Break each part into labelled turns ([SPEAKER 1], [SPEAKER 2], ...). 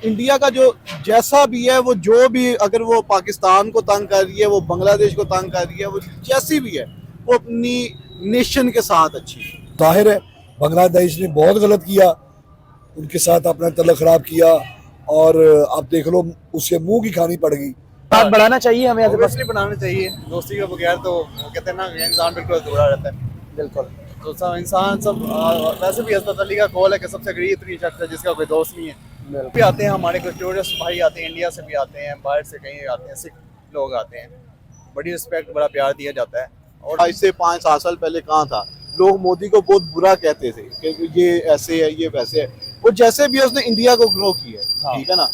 [SPEAKER 1] India का जो जैसा भी है, वो जो भी, अगर वो पाकिस्तान को तंग कर रही है, वो बांग्लादेश को तंग कर रही है, वो जैसी भी है, वो अपनी नेशन के साथ अच्छी है।
[SPEAKER 2] जाहिर है बांग्लादेश ने बहुत गलत किया, उनके साथ अपना तल्लुक खराब किया और आप देख लो उससे मुंह की खानी पड़ गई।
[SPEAKER 3] साथ बढ़ाना चाहिए हमें,
[SPEAKER 1] ऑब्वियसली बनाना चाहिए, दोस्ती के बगैर तो वो कहते हैं ना, इंसान बिल्कुल अधूरा रहता है।
[SPEAKER 3] बिल्कुल।
[SPEAKER 1] तो सब इंसान सब वैसे भी हज़रत अली का कौल है कि सबसे गरीब इतनी शख्स है जिसका कोई दोस्त नहीं है। भी आते हैं हमारे कुछ टूरिस्ट भाई आते हैं, इंडिया से भी आते हैं, बाहर से कहीं आते हैं, सिख लोग आते हैं, बड़ी रिस्पेक्ट बड़ा प्यार दिया जाता है। और आज से 5-7 साल पहले कहाँ था, लोग मोदी को बहुत बुरा कहते थे कि ये ऐसे है, ये वैसे है। वो जैसे भी है उसने इंडिया को ग्रो किया है, ठीक है ना।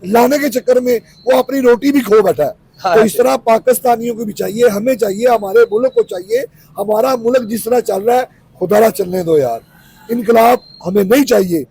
[SPEAKER 2] लाने के चक्कर में वो अपनी रोटी भी खो बैठा है। तो इस तरह पाकिस्तानियों को भी चाहिए, हमें चाहिए, हमारे मुल्क को चाहिए, हमारा मुल्क जिस तरह चल रहा है खुदारा चलने दो यार, इनकलाब हमें नहीं चाहिए।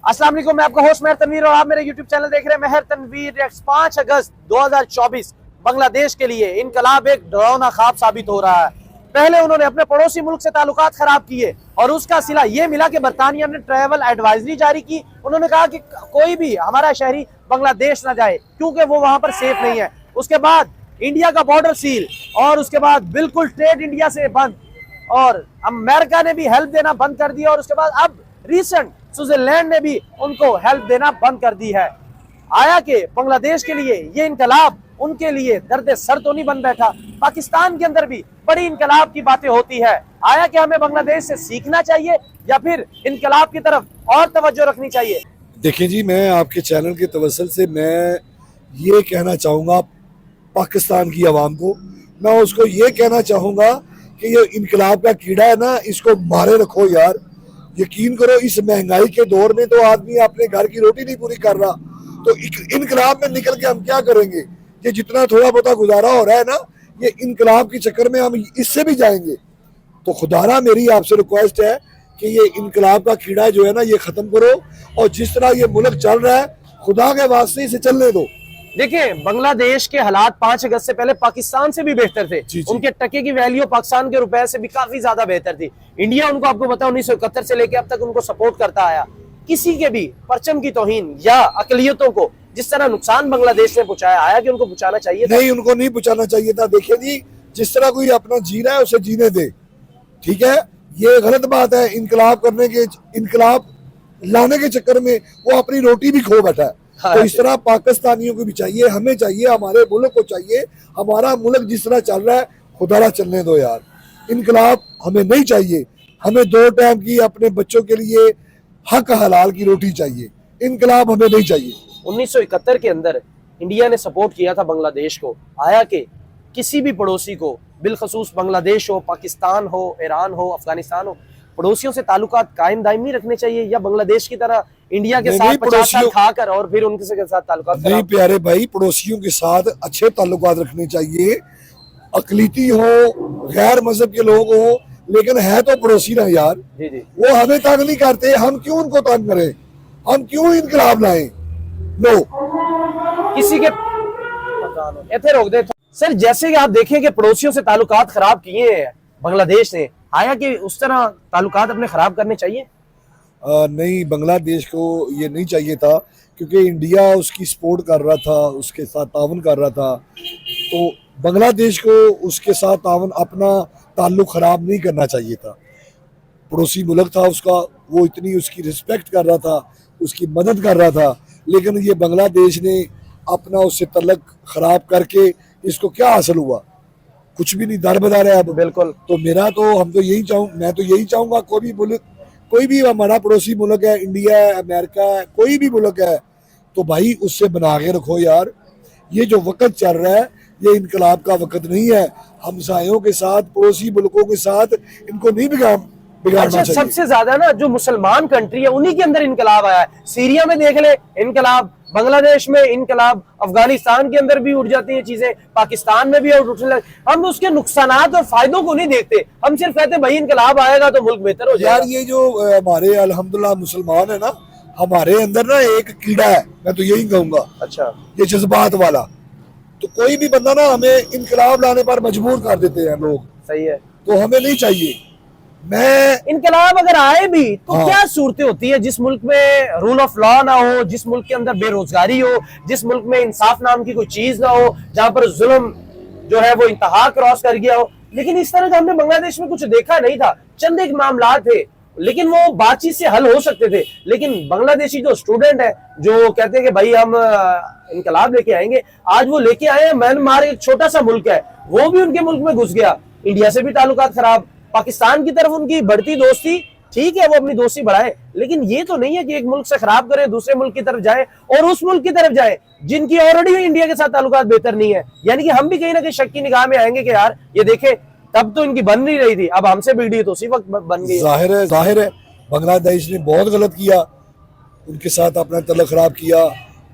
[SPEAKER 3] अस्सलाम वालेकुम, मैं आपका होस्ट मेहर तनवीर और आप मेरे YouTube चैनल देख रहे हैं मेहर तनवीर रिएक्ट्स। 5 अगस्त 2024 बांग्लादेश के लिए इनकलाब एक डरावना ख्वाब साबित हो रहा है। पहले उन्होंने अपने पड़ोसी मुल्क से ताल्लुकात खराब किए और उसका सिला ये मिला कि बरतानिया ने ट्रैवल एडवाइजरी जारी की। उन्होंने कहा कि कोई भी हमारा शहरी बांग्लादेश ना जाए क्योंकि वो वहां पर सेफ नहीं है। उसके बाद इंडिया का बॉर्डर सील और उसके बाद बिल्कुल ट्रेड इंडिया से बंद और अमेरिका ने भी हेल्प देना बंद कर दिया और उसके बाद अब रिसेंट स्विट्जरलैंड ने भी उनको हेल्प देना बंद कर दी है। आया कि बांग्लादेश के लिए ये इनकलाब उनके लिए दर्द सर तो नहीं बन बैठा, पाकिस्तान के अंदर भी बड़ी इनकलाब की बातें होती है। आया कि हमें बांग्लादेश से सीखना चाहिए या फिर इनकलाब की तरफ और तवज्जो रखनी चाहिए।
[SPEAKER 2] देखिए जी, मैं आपके चैनल के तवसल से मैं ये कहना चाहूँगा पाकिस्तान की आवाम को, मैं उसको ये कहना चाहूँगा कि ये इनकलाब का कीड़ा है ना, इसको मारे रखो यार। यकीन करो इस महंगाई के दौर में तो आदमी अपने घर की रोटी नहीं पूरी कर रहा, तो इनकलाब में निकल के हम क्या करेंगे। ये जितना थोड़ा बहुत गुजारा हो रहा है ना, ये इनकलाब के चक्कर में हम इससे भी जाएंगे। तो खुदारा मेरी आपसे रिक्वेस्ट है कि ये इनकलाब का कीड़ा जो है ना, ये खत्म करो और जिस तरह ये मुल्क चल रहा है खुदा के वास्ते इसे चलने दो।
[SPEAKER 3] देखिए, बांग्लादेश के हालात 5 अगस्त से पहले पाकिस्तान से भी बेहतर थे।
[SPEAKER 2] जी।
[SPEAKER 3] उनके टके की वैल्यू पाकिस्तान के रुपए से भी काफी ज्यादा बेहतर थी। इंडिया उनको, आपको पता, 1971 से लेकर अब तक उनको सपोर्ट करता आया। किसी के भी परचम की तौहीन या अकलियतों को जिस तरह नुकसान बांग्लादेश ने पहुंचाया, आया कि उनको पहुंचाना चाहिए था?
[SPEAKER 2] नहीं, उनको नहीं पहुंचाना चाहिए था। देखिए जी, जिस तरह कोई अपना जी रहा है उसे जीने दे, ठीक है। ये गलत बात है इनकलाब करने के, इनकलाब लाने के चक्कर में वो अपनी रोटी भी खो बैठा है। तो इस तरह पाकिस्तानियों को भी चाहिए, हमें चाहिए, हमारे मुल्क को चाहिए, हमारा मुल्क जिस तरह चल रहा है खुदारा चलने दो यार। इनकलाब हमें नहीं चाहिए, हमें 2 टाइम की अपने बच्चों के लिए हक हलाल की रोटी चाहिए, इनकलाब हमें नहीं चाहिए।
[SPEAKER 3] 1971 के अंदर इंडिया ने सपोर्ट किया था बांग्लादेश को। आया कि किसी भी पड़ोसी को, बिलखसूस बांग्लादेश हो, पाकिस्तान हो, ईरान हो, अफगानिस्तान हो, पड़ोसियों से ताल्लुकात कायम दायमी रखने चाहिए या बांग्लादेश की तरह इंडिया के साथ 50 साल खाकर और फिर उनके साथ ताल्लुकात?
[SPEAKER 2] नहीं प्यारे भाई, पड़ोसियों के साथ अच्छे ताल्लुकात रखने चाहिए। अकलीती हो, गैर मजहब के लोग हो, लेकिन है तो पड़ोसी ना यार।
[SPEAKER 3] जी जी।
[SPEAKER 2] वो हमें तंग नहीं करते, हम क्यों उनको तंग करें, हम क्यों इनकलाब लाएं। नो,
[SPEAKER 3] किसी के ऐसे रोक दे सर। जैसे कि आप देखें कि पड़ोसियों से ताल्लुकात खराब किए हैं बांग्लादेश ने, आया कि उस तरह ताल्लुकात अपने खराब करने चाहिए?
[SPEAKER 2] नहीं, बांग्लादेश को ये नहीं चाहिए था क्योंकि इंडिया उसकी सपोर्ट कर रहा था, उसके साथ तावन कर रहा था। तो बांग्लादेश को उसके साथ तावन, अपना ताल्लुक ख़राब नहीं करना चाहिए था। पड़ोसी मुल्क था उसका, वो इतनी उसकी रिस्पेक्ट कर रहा था, उसकी मदद कर रहा था, लेकिन ये बांग्लादेश ने अपना उससे तल्लुक ख़राब करके इसको क्या हासिल हुआ? कुछ भी नहीं, दरबदर है अब।
[SPEAKER 3] बिल्कुल।
[SPEAKER 2] तो मेरा तो, हम तो यही मैं तो यही चाहूँगा, कोई भी मुल्क, कोई भी हमारा पड़ोसी मुल्क है, इंडिया है, अमेरिका है, कोई भी मुल्क है, तो भाई उससे बना के रखो यार। ये जो वक्त चल रहा है ये इनकलाब का वक्त नहीं है। हमसायों के साथ, पड़ोसी मुल्कों के साथ इनको नहीं बिगाड़ना
[SPEAKER 3] अच्छा,
[SPEAKER 2] चाहिए।
[SPEAKER 3] सबसे ज्यादा ना जो मुसलमान कंट्री है उन्हीं के अंदर इनकलाब आया है। सीरिया में देख ले इनकलाब, बांग्लादेश में इनकलाब, अफगानिस्तान के अंदर भी उठ जाती हैं चीजें, पाकिस्तान में भी उठने लगे। हम उसके नुकसानात और फायदों को नहीं देखते, हम सिर्फ कहते भाई इनकलाब आएगा तो मुल्क बेहतर हो जाएगा।
[SPEAKER 2] यार ये जो हमारे अल्हम्दुलिल्लाह मुसलमान है ना, हमारे अंदर ना एक कीड़ा है, मैं तो यही कहूँगा।
[SPEAKER 3] अच्छा,
[SPEAKER 2] ये जज्बात वाला, तो कोई भी बंदा ना हमें इनकलाब लाने पर मजबूर कर देते हैं लोग।
[SPEAKER 3] सही है।
[SPEAKER 2] तो हमें नहीं चाहिए, मैं
[SPEAKER 3] इनकलाब अगर आए भी तो
[SPEAKER 2] हाँ।
[SPEAKER 3] क्या सूरतें होती है जिस मुल्क में रूल ऑफ लॉ ना हो, जिस मुल्क के अंदर बेरोजगारी हो, जिस मुल्क में इंसाफ नाम की कोई चीज ना हो, जहां पर जुल्म जो है वो इंतहा क्रॉस कर गया हो। लेकिन इस तरह का हमने बांग्लादेश में कुछ देखा नहीं था। चंद एक मामला थे लेकिन वो बातचीत से हल हो सकते थे। लेकिन बांग्लादेशी जो स्टूडेंट है जो कहते हैं कि भाई हम इनकलाब लेके आएंगे, आज वो लेके आए हैं। म्यांमार एक छोटा सा मुल्क है, वो भी उनके मुल्क में घुस गया। इंडिया से भी ताल्लुकात खराब, पाकिस्तान की तरफ उनकी बढ़ती दोस्ती, ठीक है वो अपनी दोस्ती बढ़ाए, लेकिन ये तो नहीं है कि एक मुल्क से खराब करे दूसरे मुल्क की तरफ जाए, और उस मुल्क की तरफ जाए जिनकी ऑलरेडी इंडिया के साथ ताल्लुकात बेहतर नहीं है। यानी कि हम भी कहीं ना कहीं शक की निगाह में आएंगे कि यार ये देखे तब तो इनकी बन नहीं रही थी, अब हमसे बिगड़ी तो उसी वक्त बन गई।
[SPEAKER 2] जाहिर है बांग्लादेश ने बहुत गलत किया, उनके साथ अपना तल्लुक खराब किया,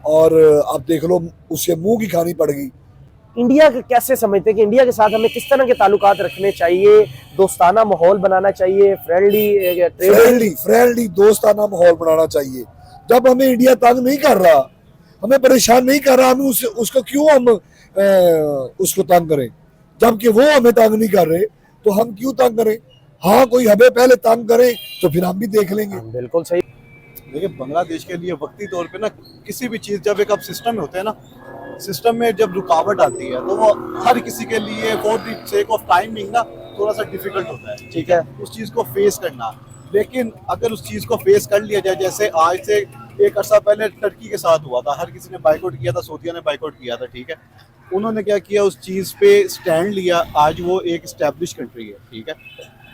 [SPEAKER 2] और आप देख लो उसके मुंह की खानी पड़ गई।
[SPEAKER 3] इंडिया के कैसे समझते हैं कि इंडिया के साथ हमें किस तरह के ताल्लुकात रखने चाहिए? दोस्ताना माहौल बनाना चाहिए,
[SPEAKER 2] फ्रेंडली दोस्ताना माहौल बनाना चाहिए। जब हमें इंडिया तंग नहीं कर रहा, हमें परेशान नहीं कर रहा, हमें उसको क्यों हम उसको तंग करें? जबकि वो हमें तंग नहीं कर रहे तो हम क्यों तंग करें? हाँ, कोई हमें पहले तंग करे तो फिर हम भी देख लेंगे।
[SPEAKER 3] बिल्कुल सही।
[SPEAKER 1] देखिए बांग्लादेश के लिए वक्ती तौर पे ना किसी भी चीज़, जब एक अब सिस्टम में होते हैं ना, सिस्टम में जब रुकावट आती है तो वो हर किसी के लिए for the sake of timing ना थोड़ा सा डिफिकल्ट होता है, ठीक है, उस चीज़ को फेस करना। लेकिन अगर उस चीज़ को फेस कर लिया जाए, जैसे आज से एक अर्सा पहले टर्की के साथ हुआ था, हर किसी ने बाइकआउट किया था, सऊदीया ने बाइकआउट किया था, ठीक है, उन्होंने क्या किया, उस चीज़ पे स्टैंड लिया। आज वो एक इस्टेब्लिश कंट्री है, ठीक है,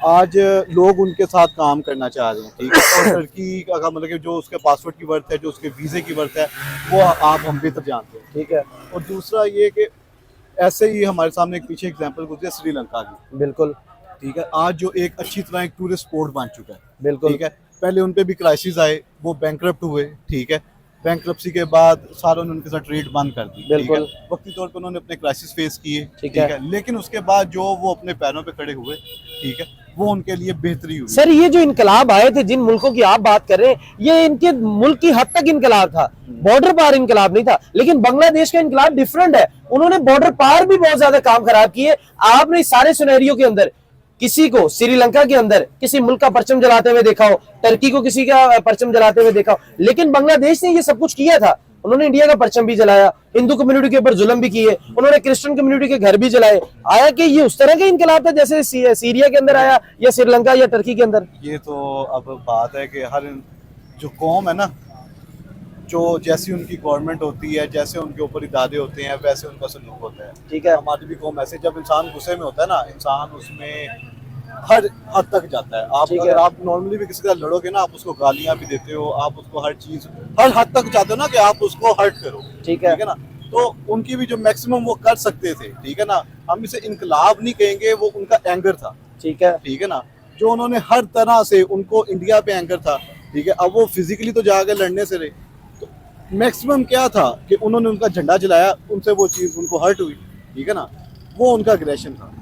[SPEAKER 1] आज लोग उनके साथ काम करना चाह रहे हैं, ठीक है, और टर्की का मतलब कि जो उसके पासपोर्ट की वर्थ है, जो उसके वीज़े की वर्थ है, वो आप हम बेहतर जानते हैं, ठीक है। और दूसरा ये कि ऐसे ही हमारे सामने एक पीछे एग्जांपल गुजरे श्रीलंका की,
[SPEAKER 3] बिल्कुल,
[SPEAKER 1] ठीक है, आज जो एक अच्छी तरह एक टूरिस्ट स्पॉट बन चुका है,
[SPEAKER 3] बिल्कुल,
[SPEAKER 1] ठीक है। पहले उन पे भी क्राइसिस आए, वो बैंकरप्ट हुए, ठीक है, बैंकरप्सी के बाद सारों ने उनके साथ ट्रेड बंद कर दी,
[SPEAKER 3] बिल्कुल,
[SPEAKER 1] वक्ती तौर पर उन्होंने अपने क्राइसिस फेस किए,
[SPEAKER 3] ठीक
[SPEAKER 1] ठीक
[SPEAKER 3] है।
[SPEAKER 1] है, लेकिन उसके बाद जो वो अपने पैरों पे खड़े हुए, ठीक है, वो उनके लिए बेहतरी हुई।
[SPEAKER 3] सर ये जो इनकलाब आए थे, जिन मुल्कों की आप बात कर रहे हैं, ये इनके मुल्क की हद तक इनकलाब था, बॉर्डर पार इनकलाब नहीं था। लेकिन बांग्लादेश का इनकलाब डिफरेंट है, उन्होंने बॉर्डर पार भी बहुत ज्यादा काम खराब किए। आपने इस सारे सिनेरियो के अंदर किसी को श्रीलंका के अंदर किसी मुल्क का परचम जलाते हुए देखा हो, टर्की को किसी का परचम जलाते हुए देखा हो, लेकिन बांग्लादेश ने ये सब कुछ किया था। उन्होंने इंडिया का परचम भी जलाया, हिंदू कम्युनिटी के ऊपर जुल्म भी किए, उन्होंने क्रिश्चियन कम्युनिटी के घर भी जलाए। आया कि ये उस तरह का इनकलाब था जैसे सीरिया के अंदर आया या श्रीलंका या टर्की के अंदर?
[SPEAKER 1] ये तो अब बात है कि हर जो कौम है ना, जो जैसी उनकी गवर्नमेंट होती है, जैसे उनके ऊपर इदारे होते हैं, वैसे उनका सलूक होता है,
[SPEAKER 3] ठीक है।
[SPEAKER 1] हमारी भी कौम ऐसे, जब इंसान गुस्से में होता है ना, इंसान उसमें हर हद तक जाता है। आप अगर आप नॉर्मली भी किसी के साथ लड़ोगे ना, आप उसको गालियां भी देते हो, आप उसको हर चीज हर हद तक चाहते हो ना कि आप उसको हर्ट करो,
[SPEAKER 3] ठीक है
[SPEAKER 1] ना। तो उनकी भी जो मैक्सिमम वो कर सकते थे, ठीक है ना, हम इसे इनकलाब नहीं कहेंगे, वो उनका एंगर था,
[SPEAKER 3] ठीक है
[SPEAKER 1] ना, जो उन्होंने हर तरह से, उनको इंडिया पे एंगर था, ठीक है। अब वो फिजिकली तो जाकर लड़ने से रहे, तो मैक्सिमम क्या था कि उन्होंने उनका झंडा जलाया, उनसे वो चीज़ उनको हर्ट हुई, ठीक है ना, वो उनका अग्रेशन था,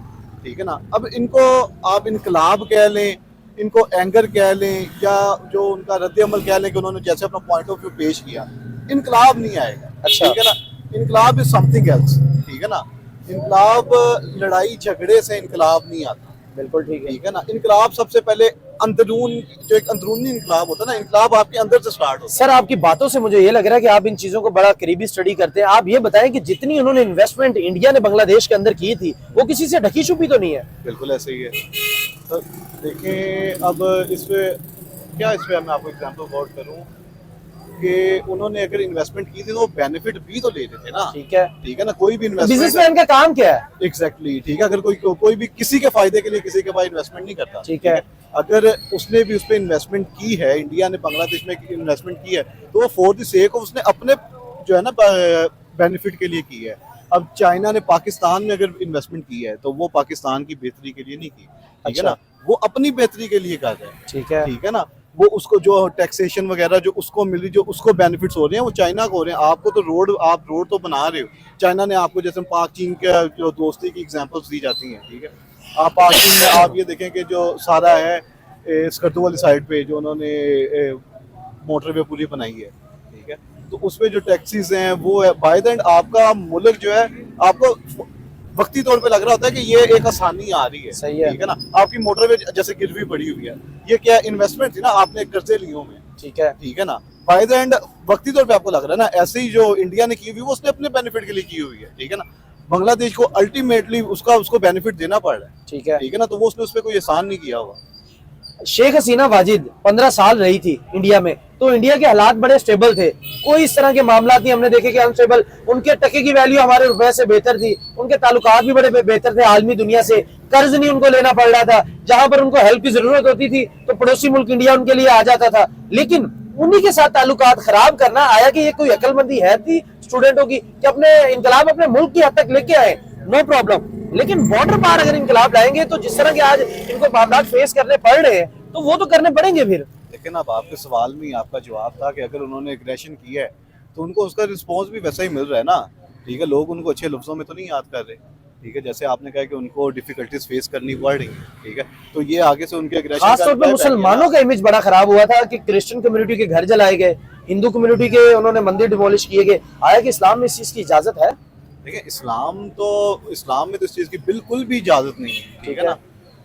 [SPEAKER 1] ठीक है ना। अब इनको आप इनकलाब कह लें, इनको एंगर कह लें, या जो उनका रद्द अमल कह लें कि उन्होंने जैसे अपना पॉइंट ऑफ व्यू पेश किया, इनकलाब नहीं आएगा,
[SPEAKER 3] अच्छा,
[SPEAKER 1] ठीक है ना। इनकलाब इज समथिंग एल्स, ठीक है ना। इनकलाब लड़ाई झगड़े से इनकलाब नहीं आता,
[SPEAKER 3] बिल्कुल ठीक
[SPEAKER 1] है ना। इनकलाब सबसे पहले अंदरून, जो एक अंदरूनी इनकलाब होता है ना, इनकलाब आपके अंदर से स्टार्ट होता है।
[SPEAKER 3] सर आपकी बातों से मुझे ये लग रहा है कि आप इन चीजों को बड़ा करीबी स्टडी करते हैं। आप ये बताएं कि जितनी उन्होंने इन्वेस्टमेंट इंडिया ने बांग्लादेश के अंदर की थी, वो किसी से ढकी छुपी तो नहीं है?
[SPEAKER 1] बिल्कुल ऐसे ही है। तो देखें अब इसमें क्या, इसमें मैं आपको एग्जांपल कोट करूं कि उन्होंने अगर इन्वेस्टमेंट की थी तो वो बेनिफिट भी तो लेते थे ना, ठीक है ना। कोई भी इन्वेस्टमेंट,
[SPEAKER 3] बिजनेसमैन का काम क्या है?
[SPEAKER 1] एग्जैक्टली, ठीक है। अगर कोई भी किसी के फायदे के लिए किसी के पास इन्वेस्टमेंट नहीं करता,
[SPEAKER 3] ठीक है।
[SPEAKER 1] अगर उसने भी उस पर इन्वेस्टमेंट की है, इंडिया ने बांग्लादेश में इन्वेस्टमेंट की है, तो वो फॉर द सेक ऑफ उसने अपने जो है ना बेनिफिट के लिए की है। अब चाइना ने पाकिस्तान में अगर इन्वेस्टमेंट की है तो वो पाकिस्तान की बेहतरी के लिए नहीं की, ठीक है ना, वो अपनी बेहतरी के लिए कर रहे हैं, ठीक है ना। वो उसको जो टैक्सेशन वगैरह जो उसको मिल रही, जो उसको बेनिफिट्स हो रहे हैं, वो चाइना को हो रहे हैं। आपको तो आप रोड तो बना रहे हो, चाइना ने आपको, जैसे पाक चीन के जो दोस्ती की एग्जांपल्स दी जाती हैं, ठीक है। आप पाक चीन में आप ये देखें कि जो सारा है स्कर्दू वाली साइड पे जो उन्होंने मोटरवे पूरी बनाई है, ठीक है, तो उसमें जो टैक्सीज हैं वो है बाय द एंड आपका मुल्क जो है आपको वक्ती तौर पे लग रहा होता है कि ये एक आसानी आ रही है।
[SPEAKER 3] सही है।
[SPEAKER 1] ठीक है ना, आपकी मोटरवे जैसे गिरवी पड़ी हुई है, ये क्या इन्वेस्टमेंट थी ना, आपने कर्जे लिए हुए, ठीक है ना, बाय द एंड वक्ती तौर पे आपको लग रहा है ना, ऐसे ही जो इंडिया ने की हुई वो उसने अपने बेनिफिट के लिए की हुई है। ठीक है ना, बांग्लादेश को अल्टीमेटली उसको बेनिफिट देना पड़ रहा है।
[SPEAKER 3] ठीक है,
[SPEAKER 1] ठीक है ना, तो वो उसने उस पर कोई एहसान नहीं किया हुआ।
[SPEAKER 3] शेख हसीना वाजिद 15 साल रही थी इंडिया में, तो इंडिया के हालात बड़े स्टेबल थे, कोई इस तरह के मामला नहीं हमने देखे कि अनस्टेबल। उनके टके की वैल्यू हमारे रुपए से बेहतर थी, उनके ताल्लुकात भी बड़े बेहतर थे आलमी दुनिया से, कर्ज नहीं उनको लेना पड़ रहा था, जहां पर उनको हेल्प की जरूरत होती थी तो पड़ोसी मुल्क इंडिया उनके लिए आ जाता था। लेकिन उन्हीं के साथ ताल्लुकात खराब करना आया कि ये कोई अक्लमंदी है थी स्टूडेंटों की कि अपने इनकलाब अपने मुल्क की हद तक लेके आए, नो प्रॉब्लम। लेकिन बॉर्डर पार अगर इनकलाब लाएंगे तो जिस तरह के आज इनको मामला फेस करने पड़ रहे हैं तो वो तो करने पड़ेंगे फिर।
[SPEAKER 1] लेकिन अब आपके सवाल में आपका जवाब था कि अगर उन्होंने एग्रेशन किया है तो उनको उसका रिस्पॉन्स भी वैसा ही मिल रहा है ना। ठीक है, लोग उनको अच्छे लफ्जों में तो नहीं याद कर रहे। ठीक है, जैसे आपने कहा कि उनको डिफिकल्टीज फेस करनी पड़ रही है। ठीक है, तो ये आगे से उनके एग्रेशन
[SPEAKER 3] खासतौर पर मुसलमानों का इमेज बड़ा खराब हुआ था कि क्रिश्चियन कम्युनिटी के घर जलाए गए, हिंदू कम्युनिटी के उन्होंने मंदिर डिमोलिश किए गए। आया कि इस्लाम में इस चीज की इजाजत है?
[SPEAKER 1] देखिए, इस्लाम में तो इस चीज की बिल्कुल भी इजाजत नहीं है। ठीक है ना,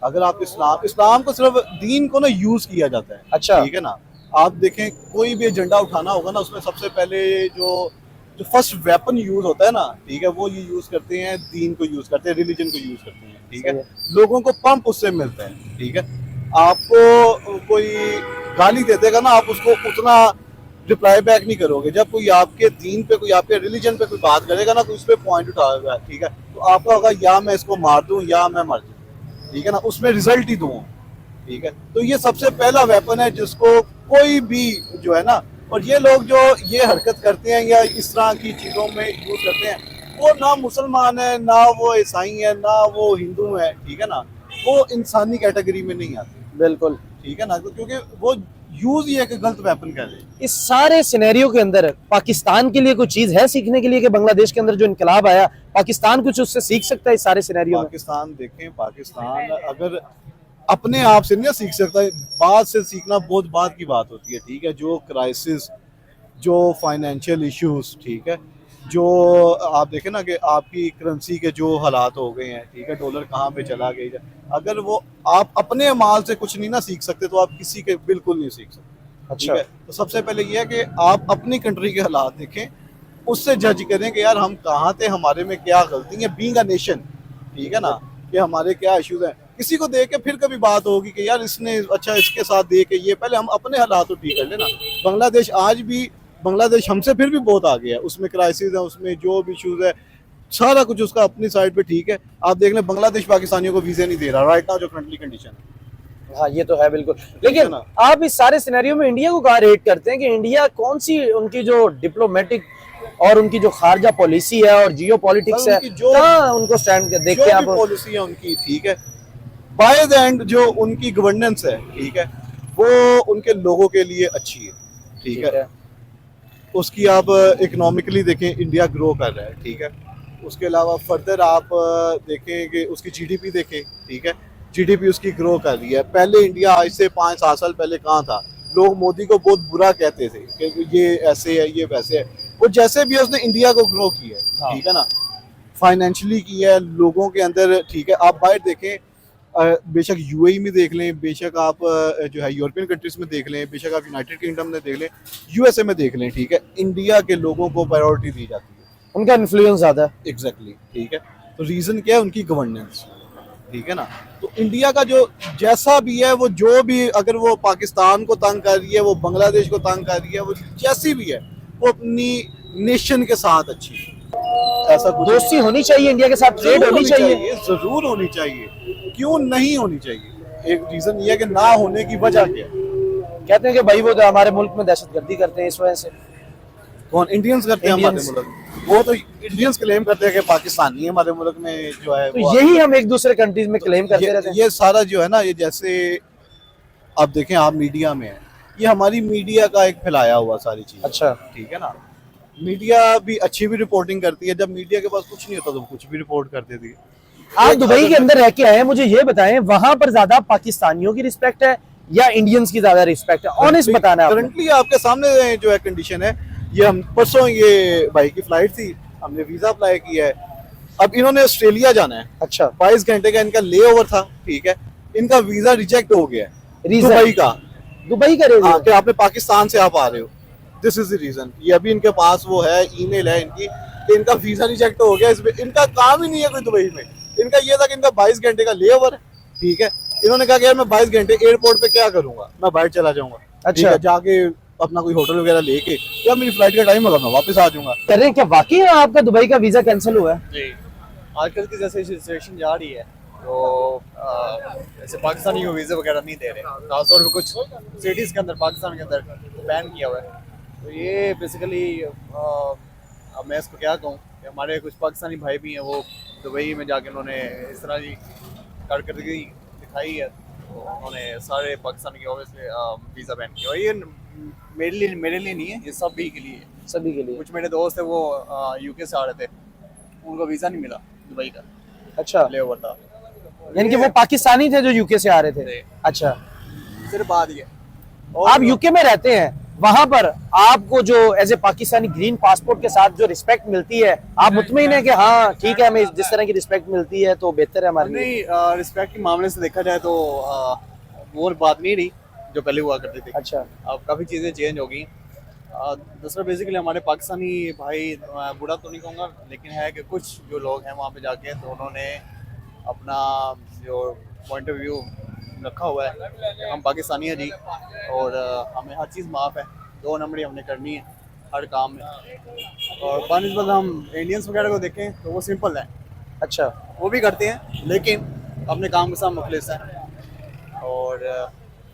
[SPEAKER 1] अगर आप इस्लाम को सिर्फ दीन को ना यूज किया जाता है।
[SPEAKER 3] अच्छा,
[SPEAKER 1] ठीक है ना, आप देखें कोई भी एजेंडा उठाना होगा ना, उसमें सबसे पहले जो फर्स्ट वेपन यूज होता है ना, ठीक है, वो ये यूज करते हैं, दीन को यूज करते हैं, रिलीजन को यूज करते हैं। ठीक है, लोगों को पंप उससे मिलता है। ठीक है, आपको कोई गाली दे देगा ना, आप उसको उतना रिप्लाई बैक नहीं करोगे। जब कोई आपके दीन पे, कोई आपके रिलीजन पे कोई बात करेगा ना, कोई उस पर पॉइंट उठाएगा, ठीक है, तो आपका होगा या मैं इसको मार दूं या मैं मर जाऊं। ठीक है ना, उसमें रिजल्ट ही दूं। ठीक है, तो ये सबसे पहला वेपन है जिसको कोई भी जो है ना, और ये लोग जो ये हरकत करते हैं या इस तरह की चीज़ों में यूज करते हैं, वो ना मुसलमान है, ना वो ईसाई है, ना वो हिंदू है। ठीक है ना, वो इंसानी कैटेगरी में नहीं आते।
[SPEAKER 3] बिल्कुल।
[SPEAKER 1] ठीक है ना, क्योंकि वो यूज ही एक गलत वेपन कर रहे हैं।
[SPEAKER 3] इस सारे सिनेरियो के अंदर पाकिस्तान के लिए कोई चीज है सीखने के लिए कि बांग्लादेश के अंदर जो इनकलाब आया, पाकिस्तान कुछ उससे सीख सकता है इस सारे सिनेरियो में?
[SPEAKER 1] पाकिस्तान देखें, पाकिस्तान अगर अपने आप से नहीं सीख सकता, बाद से सीखना बहुत बाद की बात होती है। ठीक है, जो क्राइसिस, जो फाइनेंशियल इश्यूज, ठीक है, जो आप देखें ना कि आपकी करेंसी के जो हालात हो गए हैं, ठीक है, डॉलर कहाँ पे चला गया, अगर वो आप अपने माल से कुछ नहीं ना सीख सकते तो आप किसी के बिल्कुल नहीं सीख सकते।
[SPEAKER 3] अच्छा।
[SPEAKER 1] ठीक है, तो सबसे पहले ये है कि आप अपनी कंट्री के हालात देखें, उससे जज करें कि यार हम कहाँ थे, हमारे में क्या गलती है, बीइंग अ नेशन। ठीक है ना, कि हमारे क्या इश्यूज हैं। किसी को देख के फिर कभी बात होगी कि यार इसने अच्छा इसके साथ देख के, ये पहले हम अपने हालात को ठीक कर लेना। बांग्लादेश हमसे फिर भी बहुत आगे है, उसमें क्राइसिस है, उसमें जो भी इश्यूज है, सारा कुछ उसका अपनी साइड पे ठीक है। आप देख लें, बांग्लादेश पाकिस्तानियों को वीजे नहीं दे रहा राइट नाउ, जो करंटली कंडीशन है।
[SPEAKER 3] हाँ, ये तो है बिल्कुल। लेकिन आप इस सारे सिनेरियो में इंडिया को कहाँ रेट करते हैं कि इंडिया कौन सी उनकी जो डिप्लोमेटिक और उनकी जो खारजा पॉलिसी है और जियो पॉलिटिक्स है, कहाँ उनको स्टैंड देखते हैं आप?
[SPEAKER 1] पॉलिसी है उनकी, ठीक है, बाय द एंड जो उनकी गवर्नेंस है, ठीक है, वो उनके लोगों के लिए अच्छी है। ठीक है, उसकी आप इकोनॉमिकली देखें, इंडिया ग्रो कर रहा है। ठीक है, उसके अलावा फर्दर आप देखें कि उसकी जीडीपी देखें। ठीक है, जीडीपी उसकी ग्रो कर रही है। पहले इंडिया आज से 5-7 साल पहले कहाँ था, लोग मोदी को बहुत बुरा कहते थे कि ये ऐसे है, ये वैसे है। वो जैसे भी है उसने इंडिया को ग्रो किया है। हाँ। ठीक है ना, फाइनेंशियली किया है लोगों के अंदर। ठीक है, आप बाहर देखें, बेशक यूएई में देख लें, बेशक आप जो है यूरोपियन कंट्रीज में देख लें, बेशक आप यूनाइटेड किंगडम में देख लें, यूएसए में देख लें, ठीक है, इंडिया के लोगों को प्रायोरिटी दी जाती है,
[SPEAKER 3] उनका इन्फ्लुएंस ज़्यादा है।
[SPEAKER 1] एग्जैक्टली। ठीक है, तो रीजन क्या है, उनकी गवर्नेंस। ठीक है ना, तो इंडिया का जो जैसा भी है, वो जो भी, अगर वो पाकिस्तान को तंग कर रही है, वो बांग्लादेश को तंग कर रही है, वो जैसी भी है, वो अपनी नेशन के साथ अच्छी है। ऐसा
[SPEAKER 3] दोस्ती होनी चाहिए इंडिया के साथ, ट्रेड होनी चाहिए,
[SPEAKER 1] जरूर होनी चाहिए। क्यों नहीं होनी चाहिए? एक रीजन ये है कि ना होने की वजह क्या है?
[SPEAKER 3] कहते हैं कि भाई वो तो हमारे मुल्क में दहशतगर्दी करते हैं, इस वजह से।
[SPEAKER 1] कौन? इंडियंस करते हैं हमारे मुल्क। वो तो इंडियंस क्लेम करते हैं कि पाकिस्तानी हमारे मुल्क में जो है,
[SPEAKER 3] तो यही हम एक दूसरे कंट्रीज में क्लेम करते रहते हैं।
[SPEAKER 1] ये सारा जो है ना, ये जैसे आप देखें, आप मीडिया में है, ये हमारी मीडिया का एक फैलाया हुआ सारी चीज।
[SPEAKER 3] अच्छा,
[SPEAKER 1] ठीक है ना, मीडिया भी अच्छी भी रिपोर्टिंग करती है। जब मीडिया के पास कुछ नहीं होता तो कुछ भी रिपोर्ट कर देती है।
[SPEAKER 3] आप दुबई के अंदर रह के आए हैं, मुझे ये बताएं, वहां पर ज्यादा पाकिस्तानियों की रिस्पेक्ट है या इंडियंस की ज्यादा रिस्पेक्ट है? ऑनेस्ट बताना है।
[SPEAKER 1] करंटली आपके सामने जो है कंडीशन है, ये हम परसों, ये भाई की फ्लाइट थी, हमने वीजा अप्लाई किया है, अब इन्होंने ऑस्ट्रेलिया जाना है,
[SPEAKER 3] अच्छा
[SPEAKER 1] 22 घंटे का इनका ले ओवर था, ठीक है, इनका वीजा रिजेक्ट हो गया है
[SPEAKER 3] रीजन
[SPEAKER 1] दुबई का।
[SPEAKER 3] दुबई का रीजन
[SPEAKER 1] हाँ, कि आपने पाकिस्तान से आप आ रहे हो, दिस इज द रीजन। ये अभी इनके पास वो है, ईमेल है इनकी कि इनका वीजा रिजेक्ट हो गया। इसमें इनका काम ही नहीं है कोई दुबई में, इनका ये था कि इनका 22 घंटे का ले ओवर है, ठीक है। इन्होंने कहा कि यार मैं 22 घंटे एयरपोर्ट पे क्या करूंगा, मैं बाहर चला जाऊंगा, ठीक है, जाके अपना कोई होटल वगैरह लेके, या मेरी फ्लाइट का टाइम होगा मैं वापस आ जाऊंगा।
[SPEAKER 3] कर रहे हैं क्या वाकई में आपका दुबई का वीजा कैंसिल हुआ है?
[SPEAKER 1] जी, आजकल की जैसे सिचुएशन जा रही है तो जैसे पाकिस्तानी को वीज़ा वगैरह नहीं दे रहे, खासतौर पे कुछ सिटीज़ के अंदर पाकिस्तान के अंदर बैन किया हुआ है। तो ये बेसिकली अब मैं इसको क्या कहूँ कि हमारे कुछ पाकिस्तानी भाई भी हैं, वो दुबई में जाके उन्होंने इस तरह की कारकर्दगी दिखाई है, तो उन्होंने सारे पाकिस्तानी के ऑब्वियसली वीज़ा बैन किया। और ये मेरे लिए नहीं है, ये सभी के लिए है।
[SPEAKER 3] सभी के लिए।
[SPEAKER 1] कुछ मेरे दोस्त है वो यूके से आ रहे थे, उनको वीज़ा नहीं मिला दुबई का,
[SPEAKER 3] अच्छा
[SPEAKER 1] ले ओवर था।
[SPEAKER 3] यानी कि वो पाकिस्तानी थे जो यूके से आ रहे थे? अच्छा,
[SPEAKER 1] सिर्फ बात ये
[SPEAKER 3] आप यूके में रहते हैं, वहां पर आपको जो as a Pakistani green passport के साथ जो रिस्पेक्ट मिलती है, आप मुतमईन है कि हाँ ठीक है, हमें जिस तरह की रिस्पेक्ट मिलती है तो बेहतर है हमारे लिए?
[SPEAKER 1] नहीं, रिस्पेक्ट के मामले से देखा जाए तो वो बात नहीं रही जो पहले हुआ करती थी।
[SPEAKER 3] अच्छा,
[SPEAKER 1] अब काफ़ी चीज़ें चेंज हो गई। दूसरा बेसिकली हमारे पाकिस्तानी भाई, बुरा तो नहीं कहूँगा, लेकिन है कि कुछ जो लोग हैं वहाँ पे जाके तो उन्होंने अपना जो पॉइंट ऑफ व्यू रखा हुआ है कि हम पाकिस्तानी हैं जी, और हमें हर चीज़ माफ़ है, 2 नंबरी हमने करनी है हर काम में। और बनस्बत हम इंडियंस वगैरह को देखें तो वो सिंपल है,
[SPEAKER 3] अच्छा,
[SPEAKER 1] वो भी करते हैं लेकिन अपने काम के साथ मुखलिस हैं, और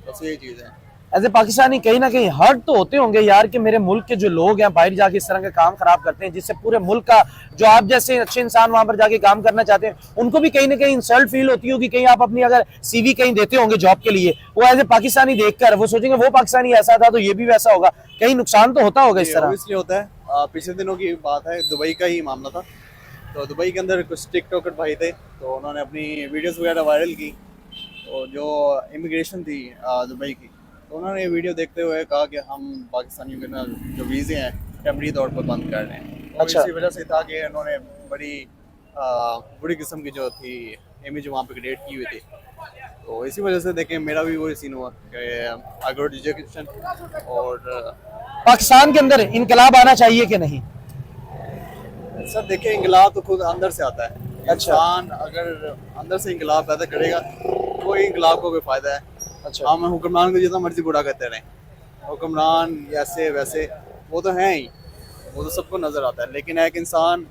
[SPEAKER 1] बस यही चीज़ है।
[SPEAKER 3] एज ए पाकिस्तानी कहीं ना कहीं हर्ट तो होते होंगे यार कि मेरे मुल्क के जो लोग हैं बाहर जाके इस तरह के काम खराब करते हैं, जिससे पूरे मुल्क का जो आप जैसे अच्छे इंसान वहां पर जाके काम करना चाहते हैं उनको भी कहीं ना कहीं इंसल्ट फील होती होगी। कहीं आप अपनी अगर सीवी कहीं देते होंगे जॉब के लिए, वो एज ए पाकिस्तानी देखकर वो सोचेंगे वो पाकिस्तानी ऐसा था तो ये भी वैसा होगा, कहीं नुकसान तो होता होगा इस तरह?
[SPEAKER 1] इसलिए होता है। पिछले दिनों की बात है, दुबई का ही मामला था। तो दुबई के अंदर कुछ टिकटॉकर भाई थे, तो उन्होंने अपनी वीडियोस वगैरह वायरल की, और जो इमिग्रेशन थी दुबई की, तो उन्होंने ये वीडियो देखते हुए कहा कि हम पाकिस्तानियों के ना जो वीज़े हैं टेम्परेरी तौर पर बंद कर रहे हैं। और
[SPEAKER 3] अच्छा।
[SPEAKER 1] इसी वजह से था कि उन्होंने बड़ी बुरी किस्म की जो थी इमेज वहाँ पे क्रिएट की हुई थी। तो इसी वजह से देखें मेरा भी वही सीन हुआ कि आई गॉट रिजेक्शन। और
[SPEAKER 3] पाकिस्तान के अंदर इनकलाब आना चाहिए कि नहीं?
[SPEAKER 1] सर देखिए, इंकलाब तो खुद अंदर से आता है।
[SPEAKER 3] अच्छा।
[SPEAKER 1] इंसान अगर अंदर से इंकलाब पैदा करेगा तो इंकलाब को कोई फायदा है।
[SPEAKER 3] अच्छा,
[SPEAKER 1] हम हुक्मरान को जितना मर्जी बुरा करते रहें, हुक्मरान ऐसे वैसे वो तो हैं ही, वो तो सबको नज़र आता है। लेकिन एक इंसान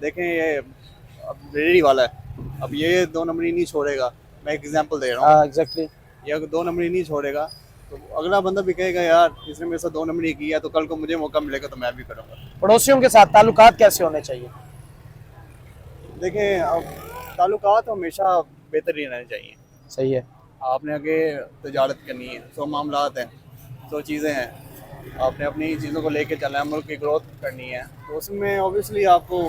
[SPEAKER 1] देखें, ये अब रेडी वाला है, अब ये 2 नंबरी नहीं छोड़ेगा। मैं एक एग्जांपल दे रहा हूँ,
[SPEAKER 3] एग्जैक्टली।
[SPEAKER 1] ये अगर 2 नंबरी नहीं छोड़ेगा तो अगला बंदा भी कहेगा यार इसने मेरे साथ 2 नंबरी किया, तो कल को मुझे मौका मिलेगा तो मैं भी करूँगा।
[SPEAKER 3] पड़ोसियों के साथ ताल्लुकात कैसे होने चाहिए?
[SPEAKER 1] देखें, अब ताल्लुकात हमेशा बेहतर ही रहने चाहिए।
[SPEAKER 3] सही है।
[SPEAKER 1] आपने आगे तजारत करनी है, 100 मामलात हैं, 100 चीज़ें हैं, आपने अपनी चीज़ों को लेके चलना है, मुल्क की ग्रोथ करनी है, तो उसमें ऑब्वियसली आपको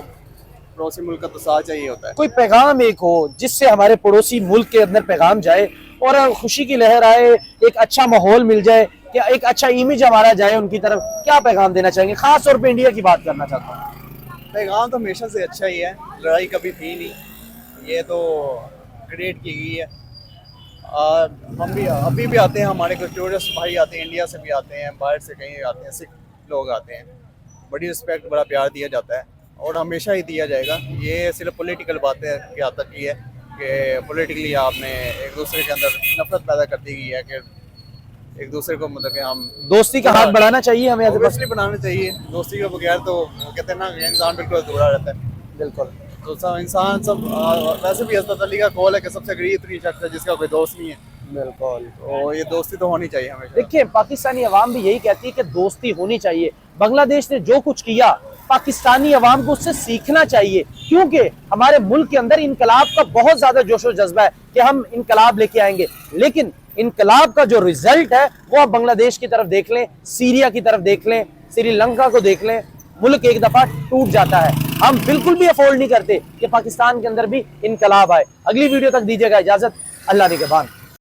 [SPEAKER 1] पड़ोसी मुल्क का तो साथ चाहिए होता है।
[SPEAKER 3] कोई पैगाम एक हो जिससे हमारे पड़ोसी मुल्क के अंदर पैगाम जाए और खुशी की लहर आए, एक अच्छा माहौल मिल जाए, क्या एक अच्छा इमेज हमारा जाए उनकी तरफ, क्या पैगाम देना चाहेंगे? खास तौर पे इंडिया की बात करना चाहता हूँ।
[SPEAKER 1] पैगाम तो हमेशा से अच्छा ही है, लड़ाई कभी थी नहीं, ये तो क्रिएट की गई है। हम भी अभी भी आते हैं, हमारे कुछ टूरिस्ट भाई आते हैं, इंडिया से भी आते हैं, बाहर से कहीं आते हैं, सिख लोग आते हैं, बड़ी रिस्पेक्ट, बड़ा प्यार दिया जाता है और हमेशा ही दिया जाएगा। ये सिर्फ पॉलिटिकल बातें की हद तक ही है कि पॉलिटिकली आपने एक दूसरे के अंदर नफरत पैदा कर दी गई है कि एक दूसरे को मतलब कि हम
[SPEAKER 3] दोस्ती का हाथ बढ़ाना चाहिए हमें।
[SPEAKER 1] ऑब्वियसली बनाना चाहिए। दोस्ती के बगैर तो वो कहते हैं ना कि इंसान बिल्कुल अधूरा रहता है।
[SPEAKER 3] बिल्कुल।
[SPEAKER 1] तो सब इंसान सब वैसे भी हज़रत अली का कौल है कि सबसे गरीब तरीन शख्स है जिसका कोई दोस्त नहीं है।
[SPEAKER 3] बिल्कुल।
[SPEAKER 1] तो ये दोस्ती तो होनी चाहिए हमेशा।
[SPEAKER 3] देखिए, पाकिस्तानी अवाम भी यही कहती है कि दोस्ती होनी चाहिए। बांग्लादेश ने जो कुछ किया, पाकिस्तानी अवाम को उससे सीखना चाहिए, क्योंकि हमारे मुल्क के अंदर इनकलाब का बहुत ज्यादा जोशो जज्बा है कि हम इनकलाब लेके आएंगे, लेकिन इनकलाब का जो रिजल्ट है वो आप बांग्लादेश की तरफ देख लें, सीरिया की तरफ देख लें, श्रीलंका को देख लें, मुल्क एक दफा टूट जाता है। हम बिल्कुल भी अफोर्ड नहीं करते कि पाकिस्तान के अंदर भी इनकलाब आए। अगली वीडियो तक दीजिएगा इजाजत। अल्लाह निगहबान।